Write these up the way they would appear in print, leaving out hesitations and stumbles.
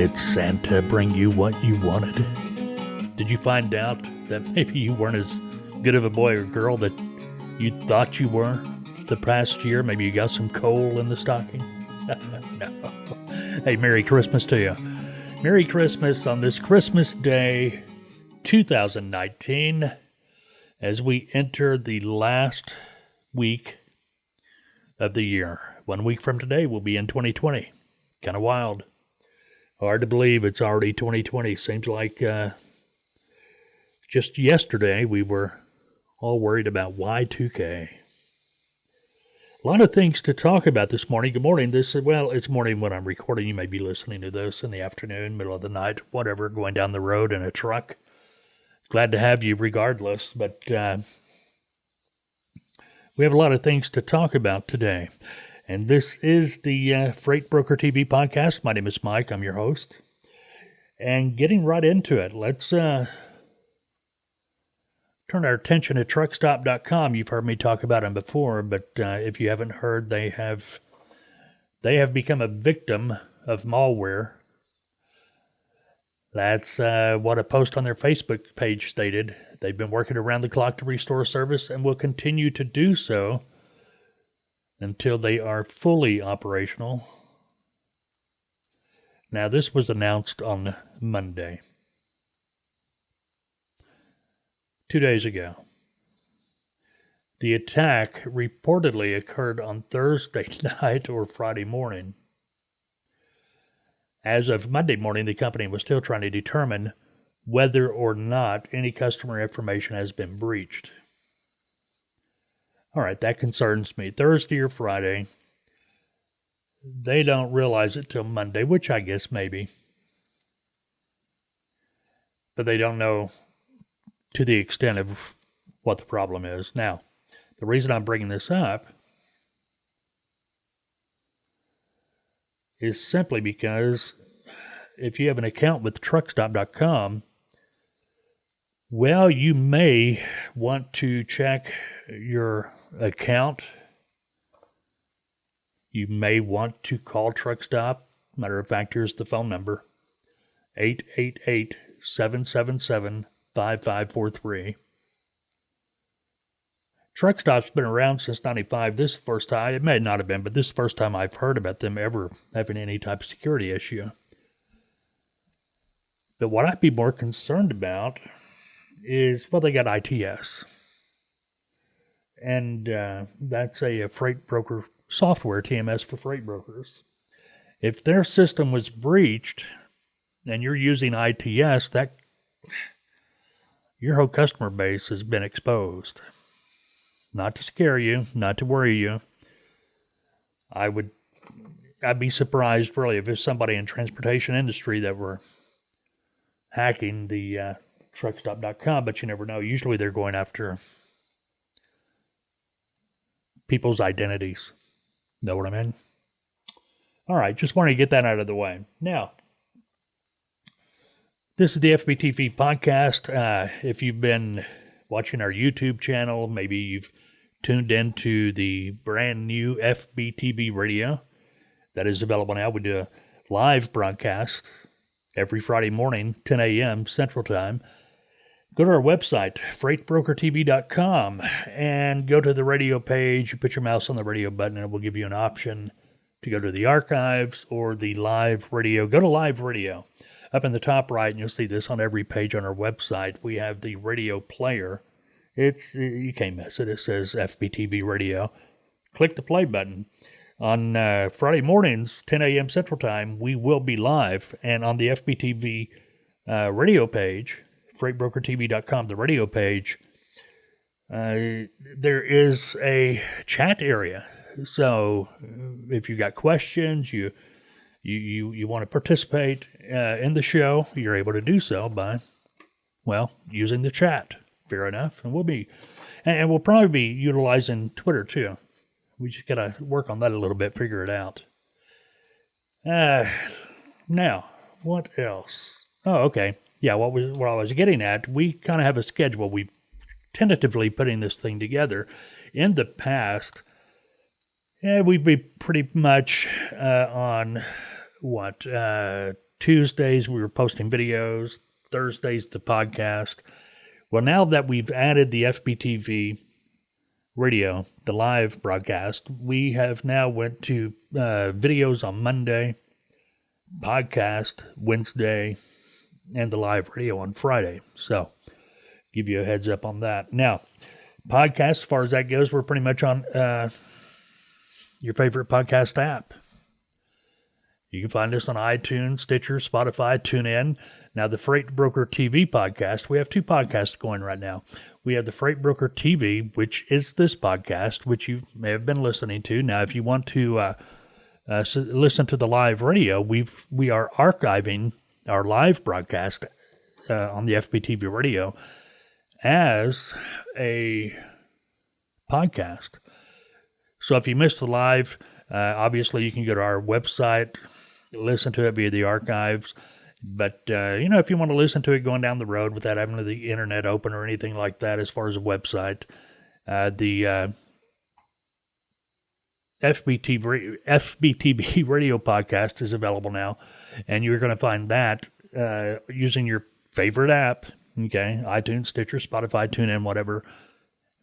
Did Santa bring you what you wanted? Did you find out that maybe you weren't as good of a boy or girl that you thought you were the past year? Maybe you got some coal in the stocking? No. Hey, Merry Christmas to you. Merry Christmas on this Christmas Day 2019 as we enter the last week of the year. 1 week from today, we'll be in 2020. Kind of wild. Hard to believe it's already 2020. Seems like just yesterday we were all worried about Y2K. A lot of things to talk about this morning. Good morning. It's morning when I'm recording. You may be listening to this in the afternoon, middle of the night, whatever, going down the road in a truck. Glad to have you regardless, but we have a lot of things to talk about today. And this is the Freight Broker TV podcast. My name is Mike. I'm your host. And getting right into it, let's turn our attention to truckstop.com. You've heard me talk about them before, but if you haven't heard, they have become a victim of malware. That's what a post on their Facebook page stated. They've been working around the clock to restore service and will continue to do so until they are fully operational. Now, this was announced on Monday, 2 days ago. The attack reportedly occurred on Thursday night or Friday morning. As of Monday morning, the company was still trying to determine whether or not any customer information has been breached. All right, that concerns me. Thursday or Friday, they don't realize it till Monday, which I guess maybe. But they don't know to the extent of what the problem is. Now, the reason I'm bringing this up is simply because if you have an account with truckstop.com, well, you may want to check your account. You may want to call Truckstop. Matter of fact, here's the phone number, 888-777-5543. Truckstop's been around since 95. This first time, it may not have been, but this is the first time I've heard about them ever having any type of security issue. But what I'd be more concerned about is, well, they got ITS. And that's a freight broker software, TMS for freight brokers. If their system was breached and you're using ITS, that your whole customer base has been exposed. Not to scare you, not to worry you. I'd be surprised really if there's somebody in transportation industry that were hacking the truckstop.com, but you never know. Usually they're going after people's identities. Know what I mean? All right, just wanted to get that out of the way. Now, this is the FBTV podcast. If you've been watching our YouTube channel, maybe you've tuned into the brand new FBTV radio that is available now. We do a live broadcast every Friday morning, 10 a.m. Central Time. Go to our website, freightbrokertv.com, and go to the radio page. You put your mouse on the radio button, and it will give you an option to go to the archives or the live radio. Go to live radio. Up in the top right, and you'll see this on every page on our website, we have the radio player. You can't miss it. It says FBTV Radio. Click the play button. On Friday mornings, 10 a.m. Central Time, we will be live, and on the FBTV radio page, freightbrokertv.com, the radio page, there is a chat area. So if you got questions, you want to participate in the show, you're able to do so by, using the chat. Fair enough. And we'll probably be utilizing Twitter too. We just got to work on that a little bit, figure it out. Now, what else? Oh, okay. Yeah, what I was getting at, we kind of have a schedule. We've tentatively putting this thing together. In the past, we'd be pretty much on Tuesdays, we were posting videos. Thursdays, the podcast. Well, now that we've added the FBTV radio, the live broadcast, we have now went to videos on Monday, podcast Wednesday, and the live radio on Friday. So, give you a heads up on that. Now, podcast, as far as that goes, we're pretty much on your favorite podcast app. You can find us on iTunes, Stitcher, Spotify, TuneIn. Now, the Freight Broker TV podcast, we have 2 podcasts going right now. We have the Freight Broker TV, which is this podcast, which you may have been listening to. Now, if you want to listen to the live radio, we are archiving our live broadcast on the FBTV radio as a podcast. So if you missed the live, obviously you can go to our website, listen to it via the archives. But, if you want to listen to it going down the road without having the internet open or anything like that as far as a website, the FBTV radio podcast is available now. And you're going to find that using your favorite app, okay, iTunes, Stitcher, Spotify, TuneIn, whatever.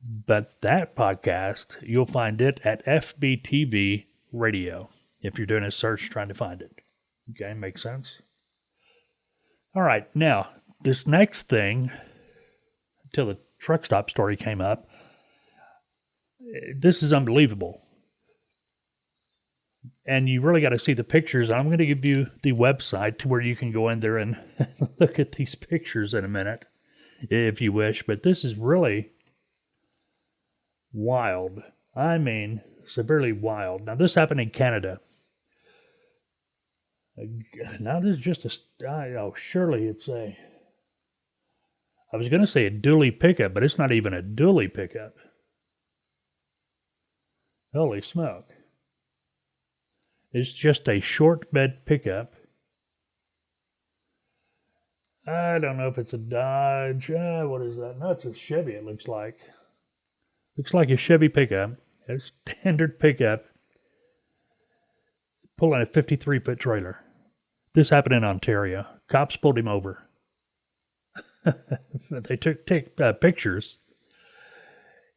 But that podcast, you'll find it at FBTV Radio if you're doing a search trying to find it. Okay, makes sense? All right, now, this next thing, until the truck stop story came up, this is unbelievable. And you really got to see the pictures. I'm going to give you the website to where you can go in there and look at these pictures in a minute, if you wish. But this is really wild. I mean, severely wild. Now, this happened in Canada. Now, this is just surely it's I was going to say a dually pickup, but it's not even a dually pickup. Holy smoke. It's just a short bed pickup. I don't know if it's a Dodge. What is that? No, it's a Chevy, it looks like. Looks like a Chevy pickup. A standard pickup. Pulling a 53-foot trailer. This happened in Ontario. Cops pulled him over. They took pictures.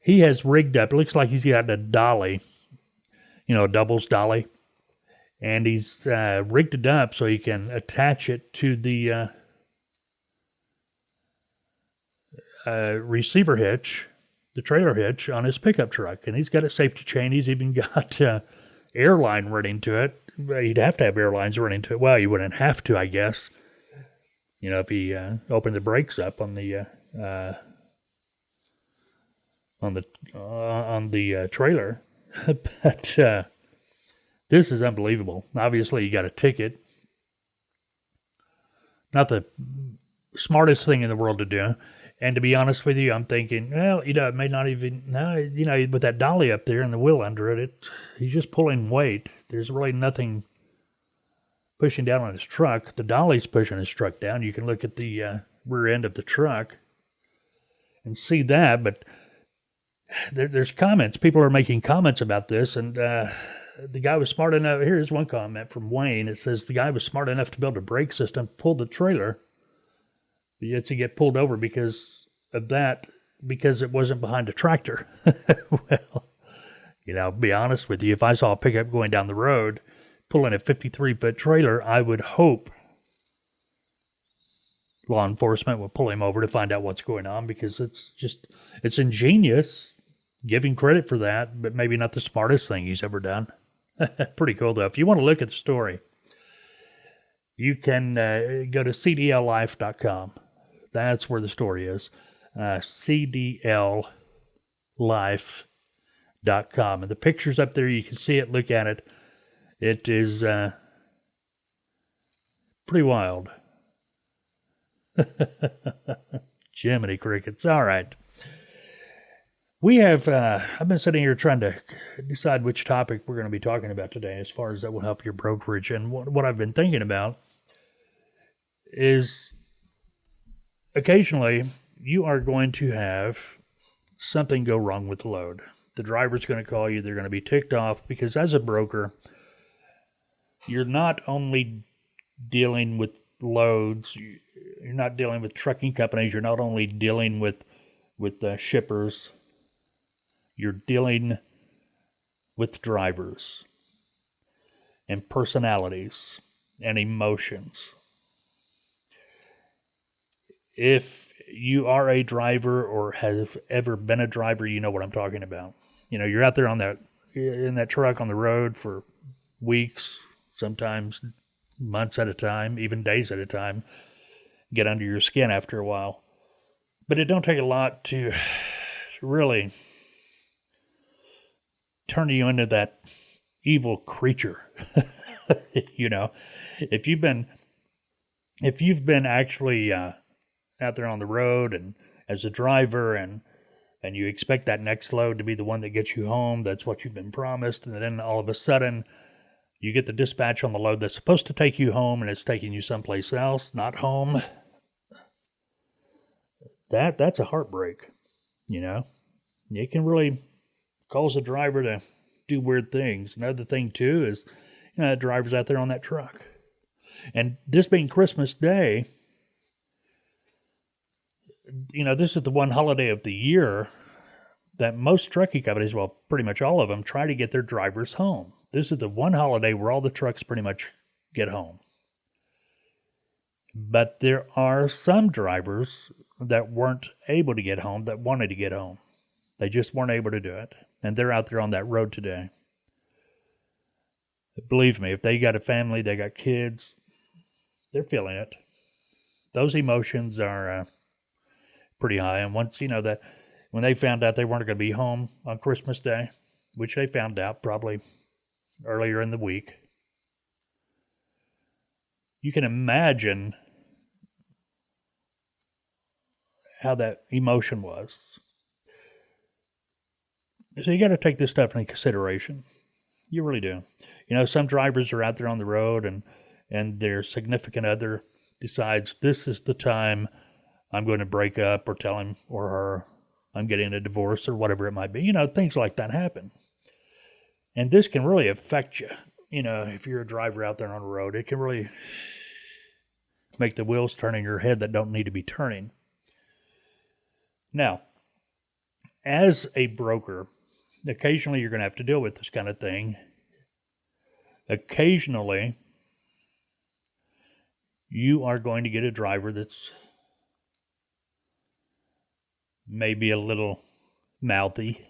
He has rigged up. It looks like he's got a dolly. A doubles dolly. And he's rigged it up so he can attach it to the receiver hitch, the trailer hitch on his pickup truck. And he's got a safety chain. He's even got airline running to it. He'd have to have airlines running to it. Well, you wouldn't have to, I guess. If he opened the brakes up on the trailer. But this is unbelievable. Obviously, you got a ticket. Not the smartest thing in the world to do. And to be honest with you, I'm thinking, well, it may not even, with that dolly up there and the wheel under it, he's just pulling weight. There's really nothing pushing down on his truck. The dolly's pushing his truck down. You can look at the rear end of the truck and see that, but there's comments. People are making comments about this, and the guy was smart enough. Here's one comment from Wayne. It says, the guy was smart enough to build a brake system, pull the trailer, yet to get pulled over because of that, because it wasn't behind a tractor. Well, be honest with you, if I saw a pickup going down the road, pulling a 53-foot trailer, I would hope law enforcement would pull him over to find out what's going on, because it's ingenious, giving credit for that, but maybe not the smartest thing he's ever done. Pretty cool, though. If you want to look at the story, you can go to cdllife.com. That's where the story is. cdllife.com. And the picture's up there. You can see it. Look at it. It is pretty wild. Jiminy crickets. All right. We have, I've been sitting here trying to decide which topic we're going to be talking about today as far as that will help your brokerage. And what I've been thinking about is occasionally you are going to have something go wrong with the load. The driver's going to call you. They're going to be ticked off because as a broker, you're not only dealing with loads. You're not dealing with trucking companies. You're not only dealing with shippers. You're dealing with drivers and personalities and emotions. If you are a driver or have ever been a driver, you know what I'm talking about. You're out there in that truck on the road for weeks, sometimes months at a time, even days at a time, get under your skin after a while. But it don't take a lot to really turn you into that evil creature. If you've been actually out there on the road and as a driver and you expect that next load to be the one that gets you home, that's what you've been promised, and then all of a sudden you get the dispatch on the load that's supposed to take you home and it's taking you someplace else, not home. That's a heartbreak, It can really cause a driver to do weird things. Another thing, too, is, drivers out there on that truck. And this being Christmas Day, this is the one holiday of the year that most trucking companies, well, pretty much all of them, try to get their drivers home. This is the one holiday where all the trucks pretty much get home. But there are some drivers that weren't able to get home, that wanted to get home. They just weren't able to do it. And they're out there on that road today. Believe me, if they got a family, they got kids, they're feeling it. Those emotions are pretty high. And once, that when they found out they weren't going to be home on Christmas Day, which they found out probably earlier in the week, you can imagine how that emotion was. So you got to take this stuff into consideration. You really do. Some drivers are out there on the road and their significant other decides this is the time I'm going to break up or tell him or her I'm getting a divorce or whatever it might be. Things like that happen. And this can really affect you. If you're a driver out there on the road, it can really make the wheels turn in your head that don't need to be turning. Now, as a broker, occasionally you're going to have to deal with this kind of thing. Occasionally, you are going to get a driver that's maybe a little mouthy.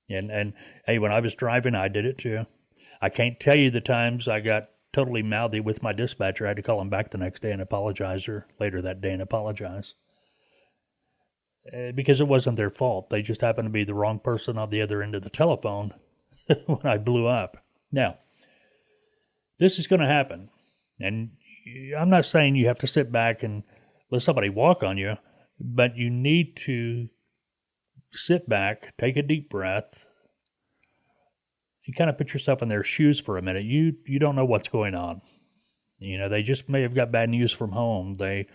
And hey, when I was driving, I did it too. I can't tell you the times I got totally mouthy with my dispatcher. I had to call him back the next day and apologize, or later that day and apologize. Because it wasn't their fault. They just happened to be the wrong person on the other end of the telephone when I blew up. Now, this is going to happen. And I'm not saying you have to sit back and let somebody walk on you, but you need to sit back, take a deep breath, and kind of put yourself in their shoes for a minute. You don't know what's going on. They just may have got bad news from home. The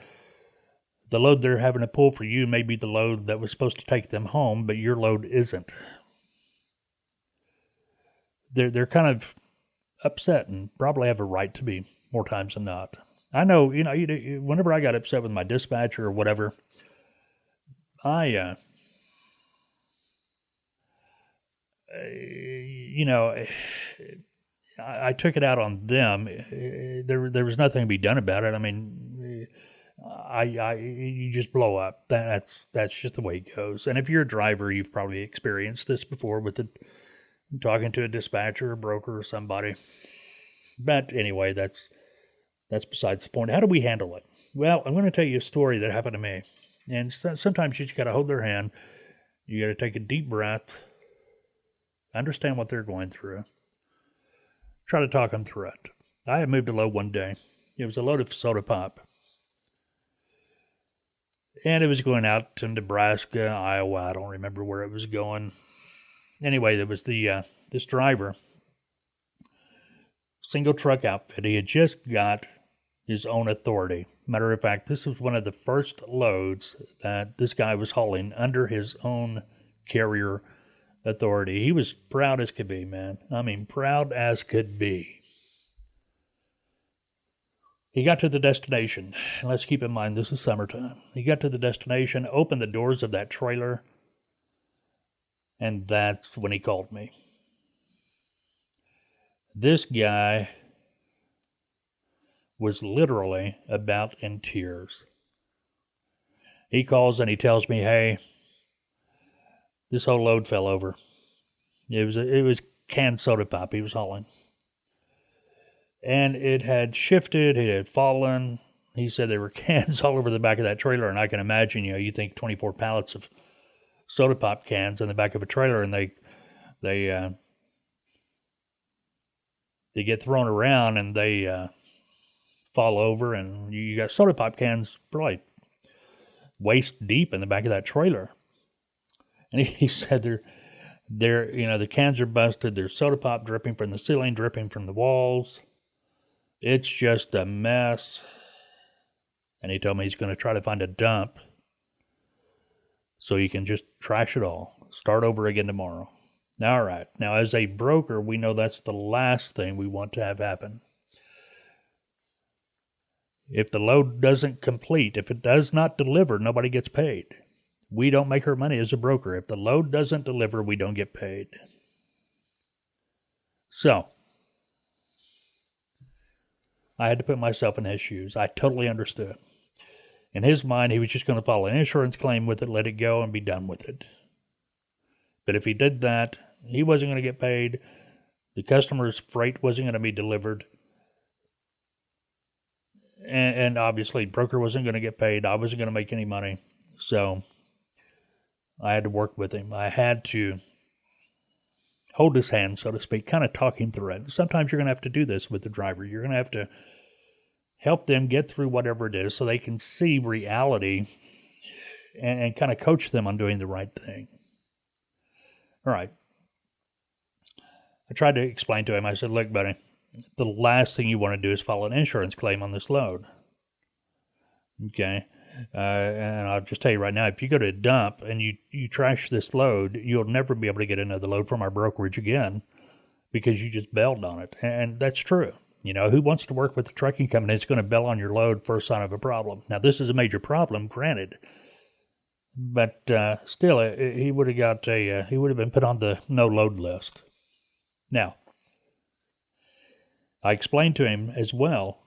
load they're having to pull for you may be the load that was supposed to take them home, but your load isn't. They're kind of upset and probably have a right to be more times than not. I know, whenever I got upset with my dispatcher or whatever, I took it out on them. There was nothing to be done about it. I mean, you just blow up. That's just the way it goes. And if you're a driver, you've probably experienced this before with talking to a dispatcher, a broker, or somebody. But anyway, that's besides the point. How do we handle it? Well, I'm going to tell you a story that happened to me. And sometimes you just got to hold their hand. You got to take a deep breath, understand what they're going through, try to talk them through it. I had moved a load one day. It was a load of soda pop. And it was going out to Nebraska, Iowa. I don't remember where it was going. Anyway, there was this driver, single truck outfit. He had just got his own authority. Matter of fact, this was one of the first loads that this guy was hauling under his own carrier authority. He was proud as could be, man. I mean, proud as could be. He got to the destination. And let's keep in mind, this is summertime. He got to the destination, opened the doors of that trailer, and that's when he called me. This guy was literally about in tears. He calls and he tells me, hey, this whole load fell over. It was canned soda pop he was hauling. And it had shifted, it had fallen. He said there were cans all over the back of that trailer, and I can imagine, you think 24 pallets of soda pop cans in the back of a trailer, and they get thrown around and they fall over, and you got soda pop cans probably waist deep in the back of that trailer. And he said the cans are busted. There's soda pop dripping from the ceiling, dripping from the walls. It's just a mess. And he told me he's going to try to find a dump so he can just trash it all. Start over again tomorrow. All right. Now, as a broker, we know that's the last thing we want to have happen. If the load doesn't complete, if it does not deliver, nobody gets paid. We don't make our money as a broker. If the load doesn't deliver, we don't get paid. So, I had to put myself in his shoes. I totally understood. In his mind, he was just going to file an insurance claim with it, let it go, and be done with it. But if he did that, he wasn't going to get paid. The customer's freight wasn't going to be delivered. And obviously, broker wasn't going to get paid. I wasn't going to make any money. So I had to work with him. I had to hold his hand, so to speak, kind of talk him through it. Sometimes you're going to have to do this with the driver. You're going to have to help them get through whatever it is so they can see reality and kind of coach them on doing the right thing. All right. I tried to explain to him. I said, look, buddy, the last thing you want to do is file an insurance claim on this load. Okay? And I'll just tell you right now, if you go to a dump and you trash this load, you'll never be able to get another load from our brokerage again because you just bailed on it. And that's true. Who wants to work with a trucking company that's going to bail on your load first sign of a problem? Now, this is a major problem, granted. But still, he would have been put on the no load list. Now, I explained to him as well,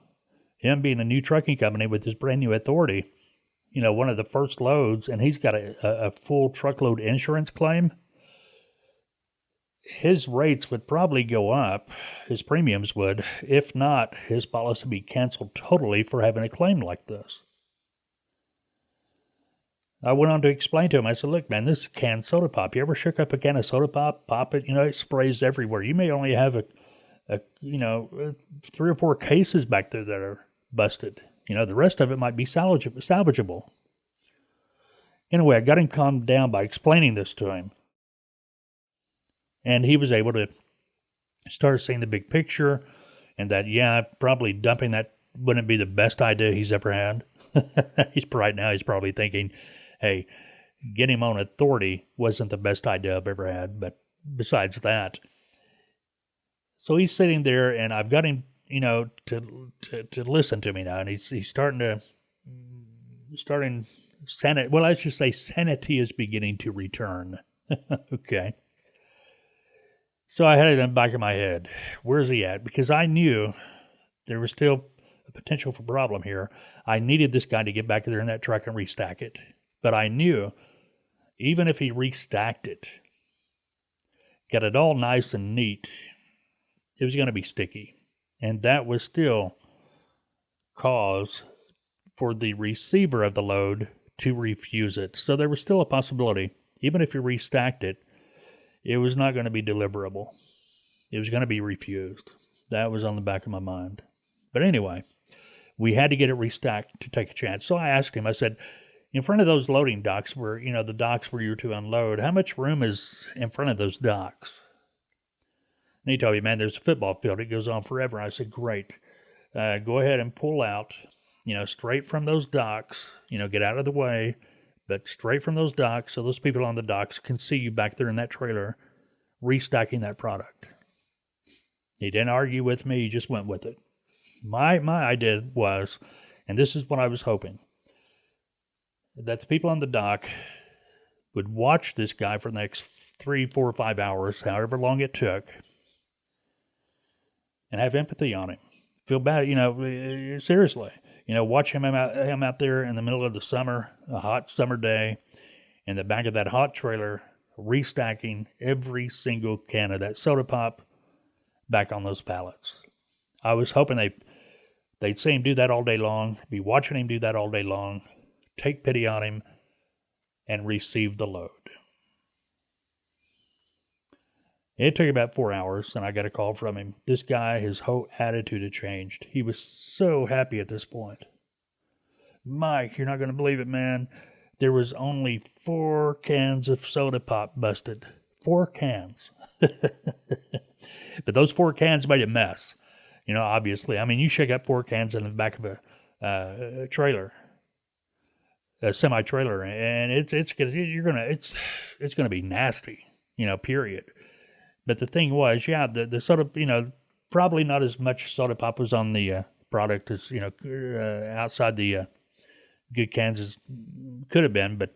him being a new trucking company with his brand new authority, one of the first loads, and he's got a full truckload insurance claim, his rates would probably go up, his premiums would, if not, his policy would be canceled totally for having a claim like this. I went on to explain to him, I said, look, man, this is canned soda pop. You ever shook up a can of soda pop it, it sprays everywhere. You may only have 3 or 4 cases back there that are busted. The rest of it might be salvageable. Anyway, I got him calmed down by explaining this to him. And he was able to start seeing the big picture and that, probably dumping that wouldn't be the best idea he's ever had. Right now he's probably thinking, hey, getting him on authority wasn't the best idea I've ever had. But besides that, so he's sitting there and I've got him, to listen to me now. And he's starting sanity. Well, let's just say sanity is beginning to return. Okay. So I had it in the back of my head. Where's he at? Because I knew there was still a potential for problem here. I needed this guy to get back there in that truck and restack it. But I knew even if he restacked it, got it all nice and neat, it was going to be sticky. And that was still cause for the receiver of the load to refuse it. So there was still a possibility, even if you restacked it, it was not going to be deliverable. It was going to be refused. That was on the back of my mind. But anyway, we had to get it restacked to take a chance. So I asked him, I said, in front of those loading docks where, the docks where you're to unload, how much room is in front of those docks? And he told me, man, there's a football field. It goes on forever. I said, great. Go ahead and pull out, straight from those docks, get out of the way, but straight from those docks so those people on the docks can see you back there in that trailer restacking that product. He didn't argue with me. He just went with it. My idea was, and this is what I was hoping, that the people on the dock would watch this guy for the next 3, 4, 5 hours, however long it took, and have empathy on him. Feel bad, seriously. Watch him out there in the middle of the summer, a hot summer day, in the back of that hot trailer, restacking every single can of that soda pop back on those pallets. I was hoping they'd see him do that all day long, be watching him do that all day long, take pity on him, and receive the load. It took about 4 hours, and I got a call from him. This guy, his whole attitude had changed. He was so happy at this point. Mike, you're not going to believe it, man. There was only 4 cans of soda pop busted. 4 cans. But those 4 cans made a mess. Obviously. I mean, you shake up 4 cans in the back of a trailer, a semi-trailer, and it's gonna be nasty. Period. But the thing was, the soda, probably not as much soda pop was on the product as, outside the good cans as could have been. But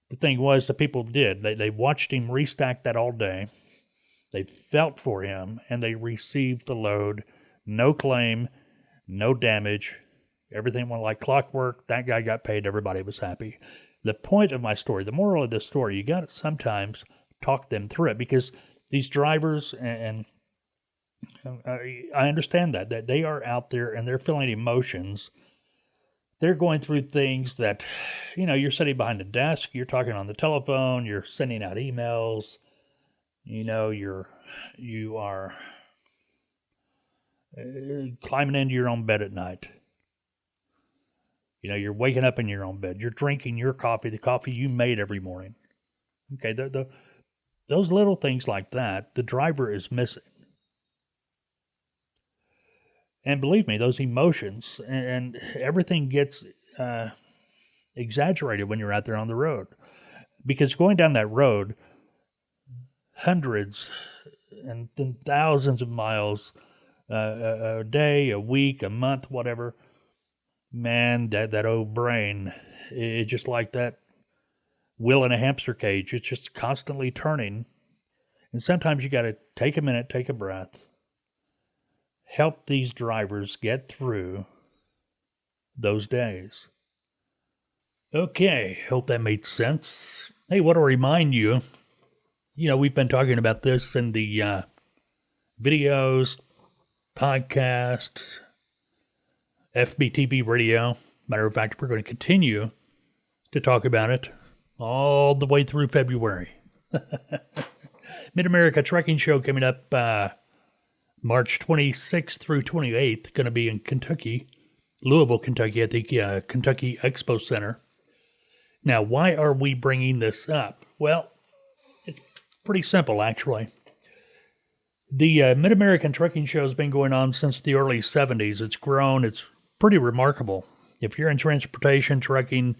the thing was, the people did. They watched him restack that all day. They felt for him, and they received the load. No claim, no damage. Everything went like clockwork. That guy got paid. Everybody was happy. The point of my story, the moral of this story, you got to sometimes talk them through it, because these drivers, and I understand that they are out there and they're feeling emotions. They're going through things that, you're sitting behind a desk, you're talking on the telephone, you're sending out emails, you are climbing into your own bed at night. You're waking up in your own bed. You're drinking your coffee, the coffee you made every morning. Okay, those little things like that, the driver is missing. And believe me, those emotions and everything gets exaggerated when you're out there on the road. Because going down that road, hundreds and then thousands of miles a day, a week, a month, whatever, man, that old brain, it's just like that wheel in a hamster cage. It's just constantly turning. And sometimes you got to take a minute, take a breath, help these drivers get through those days. Okay, hope that made sense. Hey, want to remind you, we've been talking about this in the videos, podcast, FBTV radio. Matter of fact, we're going to continue to talk about it all the way through February. Mid-America Trucking Show coming up March 26th through 28th. Going to be in Kentucky, Louisville, Kentucky, at the Kentucky Expo Center. Now, why are we bringing this up? Well, it's pretty simple, actually. The Mid-American Trucking Show has been going on since the early 70s. It's grown. It's pretty remarkable. If you're in transportation, trucking,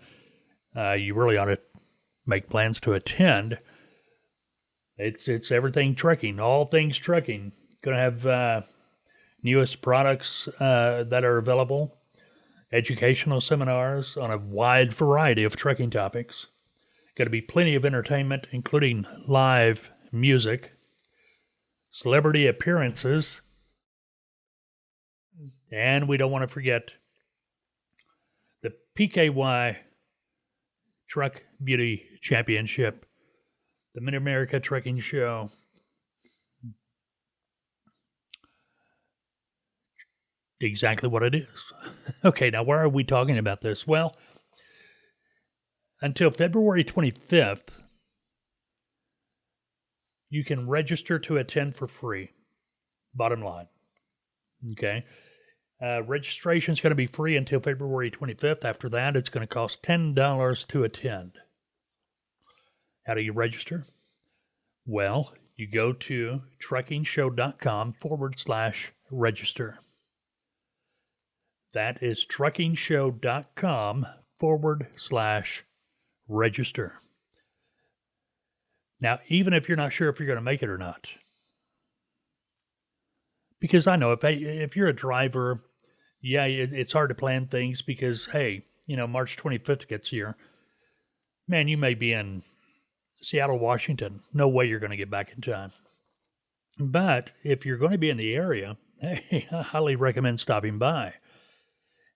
you really ought to make plans to attend. It's everything trucking, all things trucking. Going to have newest products that are available, educational seminars on a wide variety of trucking topics. Going to be plenty of entertainment, including live music, celebrity appearances, and we don't want to forget the PKY Truck Beauty Championship, the Mid-America Trucking Show. Exactly what it is. Okay, now why are we talking about this? Well, until February 25th, you can register to attend for free. Bottom line. Okay. Registration is going to be free until February 25th. After that, it's going to cost $10 to attend. How do you register? Well, you go to truckingshow.com/register. That is truckingshow.com/register. Now, even if you're not sure if you're going to make it or not, Because I know if you're a driver, yeah, it's hard to plan things because, hey, March 25th gets here. Man, you may be in Seattle, Washington. No way you're going to get back in time. But if you're going to be in the area, hey, I highly recommend stopping by.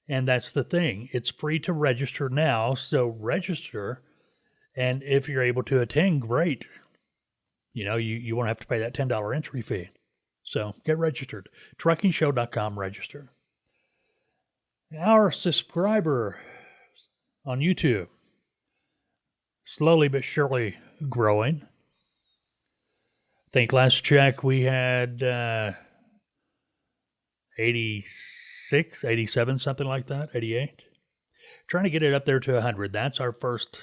And that's the thing. It's free to register now, so register. And if you're able to attend, great. You won't have to pay that $10 entry fee. So get registered. TruckingShow.com, register. Our subscriber on YouTube, slowly but surely growing. I think last check we had 86, 87, something like that, 88. Trying to get it up there to 100. That's our first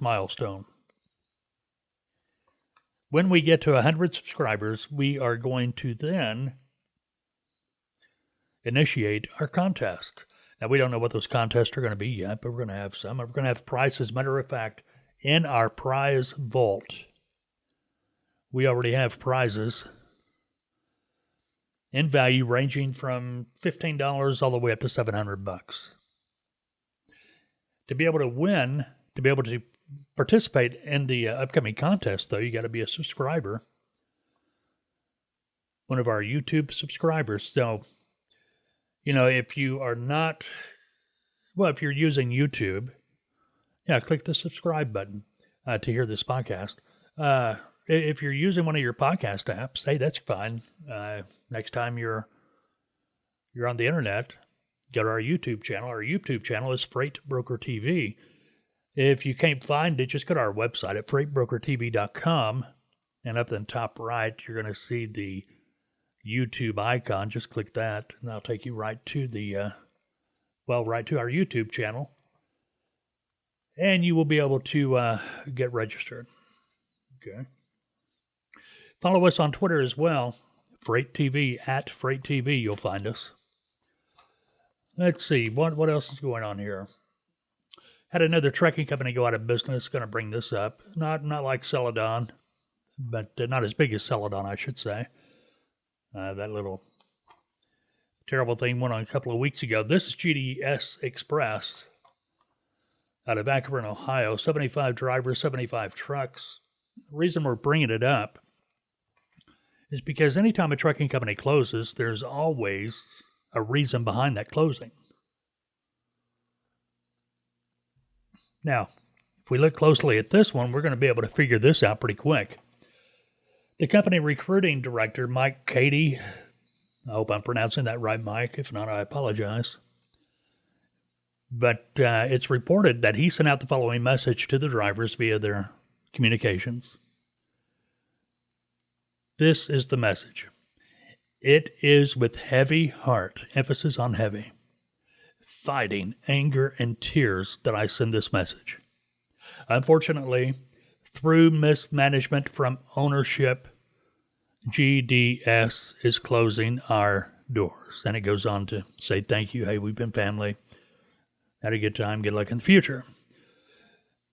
milestone. When we get to 100 subscribers, we are going to then initiate our contest. Now, we don't know what those contests are going to be yet, but we're going to have some. We're going to have prizes. Matter of fact, in our prize vault, we already have prizes in value ranging from $15 all the way up to $700. To be able to win, to be able to participate in the upcoming contest, though, you got to be a subscriber, one of our YouTube subscribers. So, if you are not, if you're using YouTube, click the subscribe button to hear this podcast. If you're using one of your podcast apps, hey, that's fine. Next time you're on the internet, go to our YouTube channel. Our YouTube channel is Freight Broker TV. If you can't find it, just go to our website at freightbrokertv.com, and up in the top right, you're going to see the YouTube icon. Just click that, and that'll take you right to right to our YouTube channel, and you will be able to get registered. Okay. Follow us on Twitter as well, Freight TV, at Freight TV. You'll find us. Let's see, what else is going on here? Had another trucking company go out of business. Going to bring this up. Not like Celadon, but not as big as Celadon, I should say. That little terrible thing went on a couple of weeks ago. This is GDS Express out of Akron, Ohio. 75 drivers, 75 trucks. The reason we're bringing it up is because anytime a trucking company closes, there's always a reason behind that closing. Now, if we look closely at this one, we're going to be able to figure this out pretty quick. The company recruiting director, Mike Cady, I hope I'm pronouncing that right, Mike. If not, I apologize. But it's reported that he sent out the following message to the drivers via their communications. This is the message. It is with heavy heart, emphasis on heavy, fighting, anger, and tears that I send this message. Unfortunately, through mismanagement from ownership, GDS is closing our doors. And it goes on to say, thank you. Hey, we've been family. Had a good time. Good luck in the future.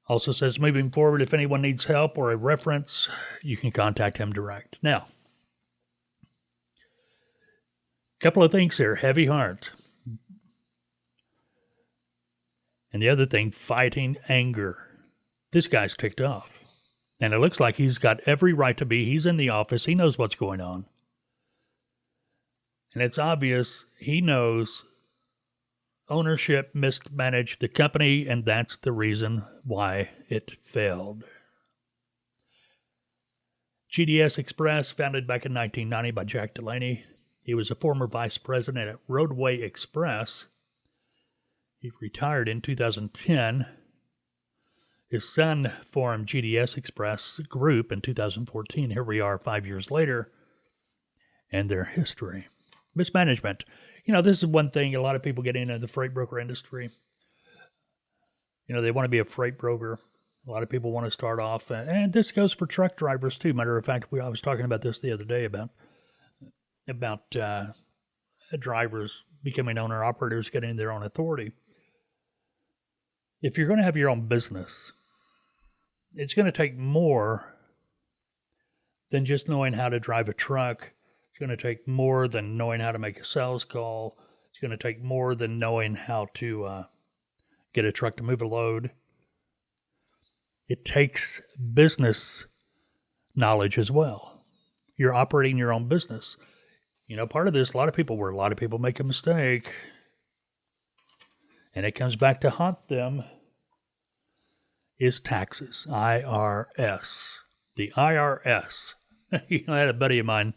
Also says, moving forward, if anyone needs help or a reference, you can contact him direct. Now, a couple of things here. Heavy heart. And the other thing, fighting anger. This guy's ticked off. And it looks like he's got every right to be. He's in the office. He knows what's going on. And it's obvious he knows ownership mismanaged the company, and that's the reason why it failed. GDS Express, founded back in 1990 by Jack Delaney. He was a former vice president at Roadway Express. He retired in 2010. His son formed GDS Express Group in 2014. Here we are 5 years later, and their history. Mismanagement. This is one thing a lot of people get into the freight broker industry. They want to be a freight broker. A lot of people want to start off, and this goes for truck drivers too. Matter of fact, I was talking about this the other day about drivers becoming owner-operators, getting their own authority. If you're going to have your own business, it's going to take more than just knowing how to drive a truck, It's going to take more than knowing how to make a sales call. It's going to take more than knowing how to get a truck to move a load. It takes business knowledge as well. You're operating your own business. Part of this, a lot of people make a mistake, and it comes back to haunt them, is taxes. IRS. The IRS. I had a buddy of mine.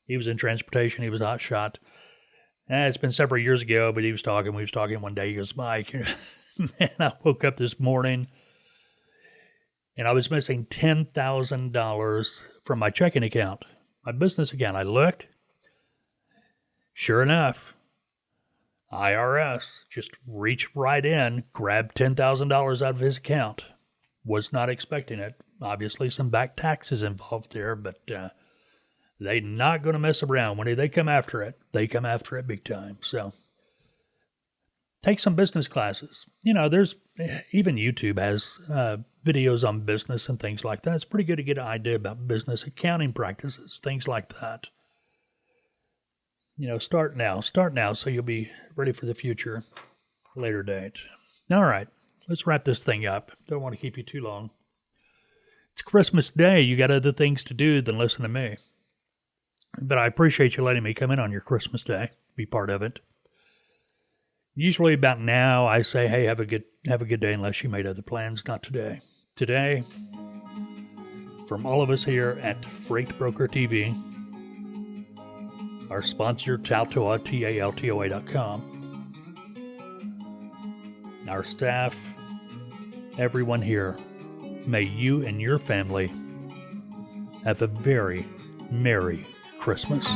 He was in transportation. He was a hot shot. It's been several years ago, but we was talking one day. He goes, Mike, man, I woke up this morning and I was missing $10,000 from my checking account, my business account. I looked. Sure enough, IRS just reached right in, grabbed $10,000 out of his account. Was not expecting it. Obviously, some back taxes involved there, but they're not going to mess around. When they come after it, they come after it big time. So take some business classes. There's even YouTube has videos on business and things like that. It's pretty good to get an idea about business accounting practices, things like that. Start now so you'll be ready for the future, later date. All right, let's wrap this thing up. Don't want to keep you too long. It's Christmas Day. You got other things to do than listen to me. But I appreciate you letting me come in on your Christmas Day, be part of it. Usually about now, I say, hey, have a good day unless you made other plans. Not today. Today, from all of us here at Freight Broker TV, our sponsor, Taltoa, TALTOA.com, our staff, everyone here, may you and your family have a very Merry Christmas.